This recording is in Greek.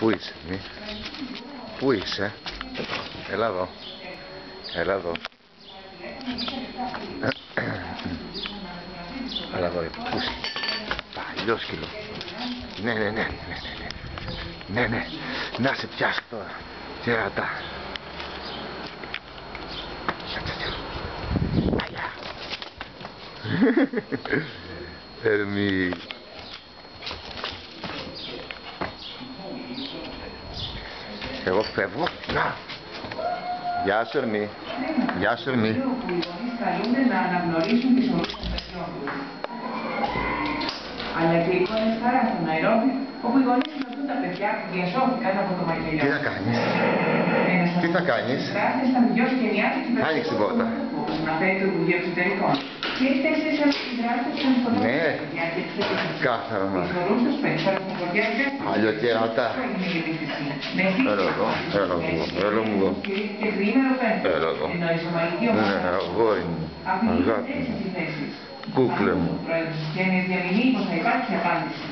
Πού είσαι, πού είσαι? Έλα εδώ. Έλα εδώ. Έλα εδώ, πού είσαι? Παλιό σκύλο. Ναι. Να σε πιάσω τώρα. Κέρατα. Παλιά. Ερμή. Εγώ φεύγω. Να. Γεια σου, Ερμή. Γεια σου, Ερμή. Καλούνται να αναγνωρίσουν τις ορούς των παιδιών τους. Αλλά και εικόνες χαρά στο Ναϊρόμπι, όπου οι γονείς συναντούν τα παιδιά που διασώθηκαν από το μακελιό. Τι θα κάνεις? Τι θα κάνεις? Άνοιξε την πόρτα. Να φέρει το Υπουργείο Εξωτερικών. Και οι 4 αντιδράσεις των σκοτώσεων. Ναι. Κάθαρα μας. Τις ορούς τους περισσότερο στα χωριά και Αλλιώ κέρατα. Έλα εδώ. Έλα μου εδώ. Έλα εδώ. Ναι, αγόρι μου. Αγάπη μου. Κούκλε μου. Και διαμηνύει πως θα υπάρξει απάντηση.